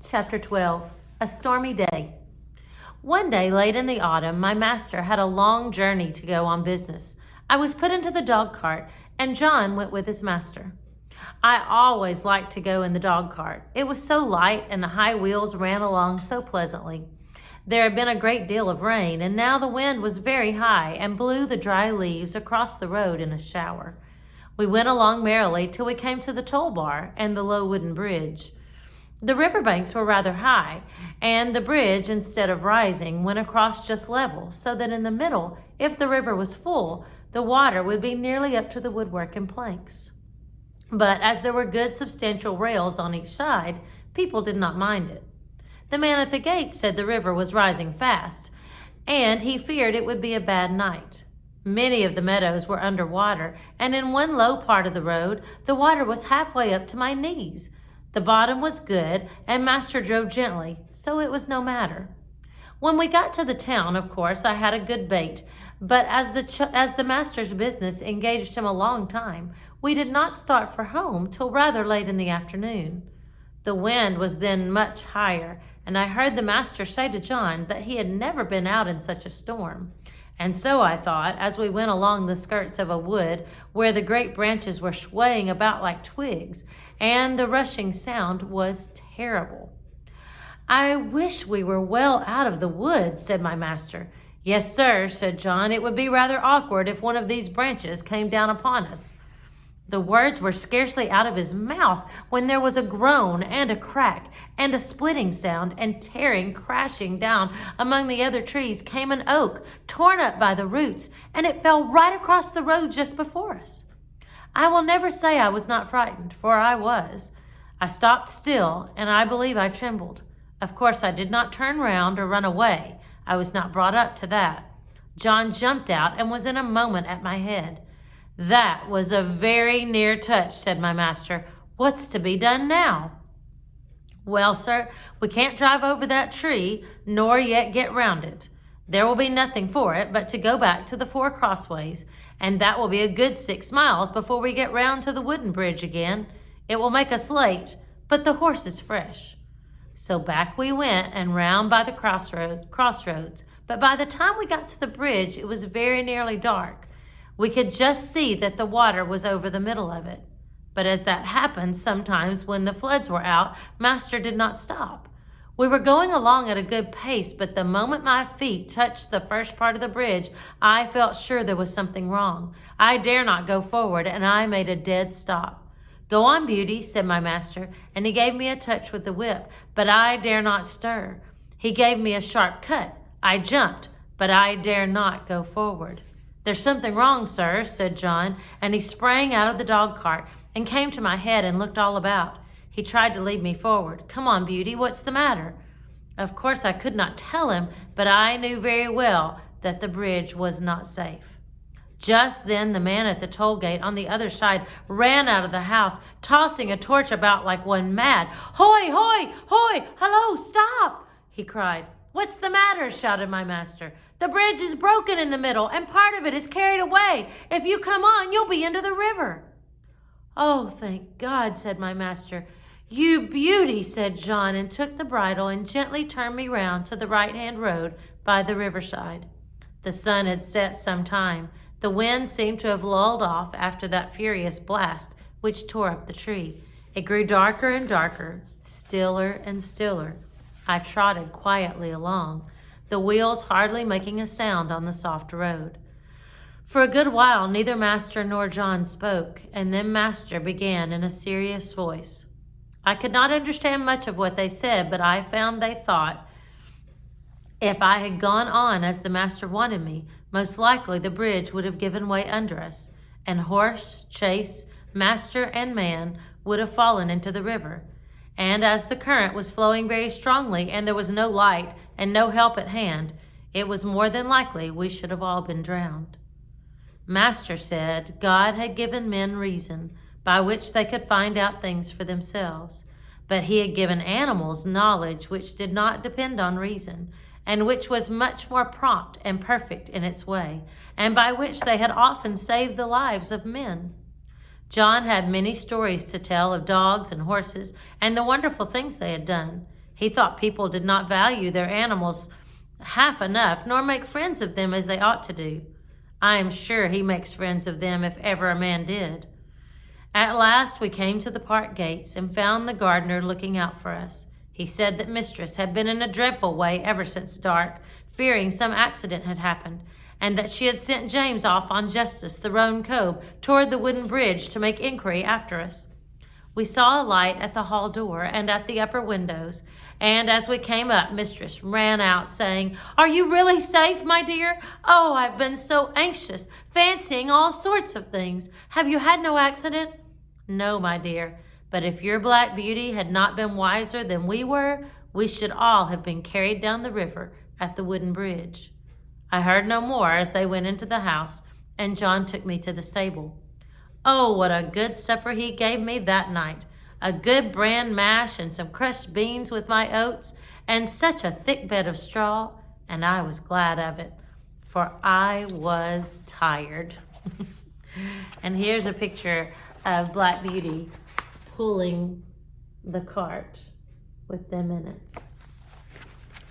Chapter 12. A Stormy Day. One day late in the autumn, my master had a long journey to go on business. I was put into the dog cart, and John went with his master. I always liked to go in the dog cart. It was so light, and the high wheels ran along so pleasantly. There had been a great deal of rain, and now the wind was very high and blew the dry leaves across the road in a shower. We went along merrily till we came to the toll bar and the low wooden bridge. The riverbanks were rather high, and the bridge, instead of rising, went across just level, so that in the middle, if the river was full, the water would be nearly up to the woodwork and planks. But as there were good substantial rails on each side, people did not mind it. The man at the gate said the river was rising fast, and he feared it would be a bad night. Many of the meadows were under water, and in one low part of the road, the water was halfway up to my knees. The bottom was good, and master drove gently, so it was no matter. When we got to the town, of course, I had a good bait, but as the master's business engaged him a long time, we did not start for home till rather late in the afternoon. The wind was then much higher, and I heard the master say to John that he had never been out in such a storm. And so I thought, as we went along the skirts of a wood where the great branches were swaying about like twigs, and the rushing sound was terrible. "I wish we were well out of the wood," said my master. "Yes, sir," said John. "It would be rather awkward if one of these branches came down upon us." The words were scarcely out of his mouth when there was a groan and a crack and a splitting sound, and tearing, crashing down among the other trees came an oak torn up by the roots, and it fell right across the road just before us. I will never say I was not frightened, for I was. I stopped still, and I believe I trembled. Of course, I did not turn round or run away. I was not brought up to that. John jumped out and was in a moment at my head. "That was a very near touch," said my master. "What's to be done now?" "Well, sir, we can't drive over that tree, nor yet get round it. There will be nothing for it but to go back to the 4 crossways, and that will be a good 6 miles before we get round to the wooden bridge again. It will make us late, but the horse is fresh." So back we went and round by the crossroads, but by the time we got to the bridge, it was very nearly dark. We could just see that the water was over the middle of it. But as that happened sometimes when the floods were out, master did not stop. We were going along at a good pace, but the moment my feet touched the first part of the bridge, I felt sure there was something wrong. I dare not go forward, and I made a dead stop. "Go on, Beauty," said my master, and he gave me a touch with the whip, but I dare not stir. He gave me a sharp cut. I jumped, but I dare not go forward. "There's something wrong, sir," said John, and he sprang out of the dog cart and came to my head and looked all about. He tried to lead me forward. "Come on, Beauty, what's the matter?" Of course, I could not tell him, but I knew very well that the bridge was not safe. Just then, the man at the toll gate on the other side ran out of the house, tossing a torch about like one mad. "Hoy, hoy, hoy, hello, stop!" he cried. "What's the matter?" shouted my master. "The bridge is broken in the middle, and part of it is carried away. If you come on, you'll be into the river." "Oh, thank God," said my master. "You beauty," said John, and took the bridle and gently turned me round to the right-hand road by the riverside. The sun had set some time. The wind seemed to have lulled off after that furious blast which tore up the tree. It grew darker and darker, stiller and stiller. I trotted quietly along, the wheels hardly making a sound on the soft road. For a good while, neither master nor John spoke, and then master began in a serious voice. I could not understand much of what they said, but I found they thought if I had gone on as the master wanted me, most likely the bridge would have given way under us, and horse, chaise, master, and man would have fallen into the river. And as the current was flowing very strongly, and there was no light and no help at hand, it was more than likely we should have all been drowned. Master said God had given men reason, by which they could find out things for themselves, but he had given animals knowledge which did not depend on reason, and which was much more prompt and perfect in its way, and by which they had often saved the lives of men. John had many stories to tell of dogs and horses and the wonderful things they had done. He thought people did not value their animals half enough, nor make friends of them as they ought to do. I am sure he makes friends of them if ever a man did. At last we came to the park gates and found the gardener looking out for us. He said that Mistress had been in a dreadful way ever since dark, fearing some accident had happened, and that she had sent James off on justice the roan cob toward the wooden bridge to make inquiry after us. We saw a light at the hall door and at the upper windows, and as we came up, Mistress ran out saying, "Are you really safe, my dear? Oh, I've been so anxious, fancying all sorts of things. Have you had no accident?" "No, my dear, but if your Black Beauty had not been wiser than we were, we should all have been carried down the river at the wooden bridge." I heard no more as they went into the house, and John took me to the stable. Oh, what a good supper he gave me that night. A good bran mash and some crushed beans with my oats, and such a thick bed of straw, and I was glad of it, for I was tired. And here's a picture of Black Beauty pulling the cart with them in it.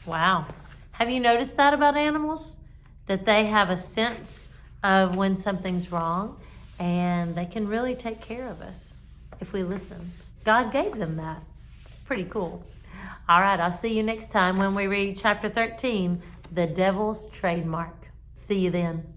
Wow. Have you noticed that about animals? That they have a sense of when something's wrong, and they can really take care of us if we listen. God gave them that. Pretty cool. All right, I'll see you next time when we read chapter 13, The Devil's Trademark. See you then.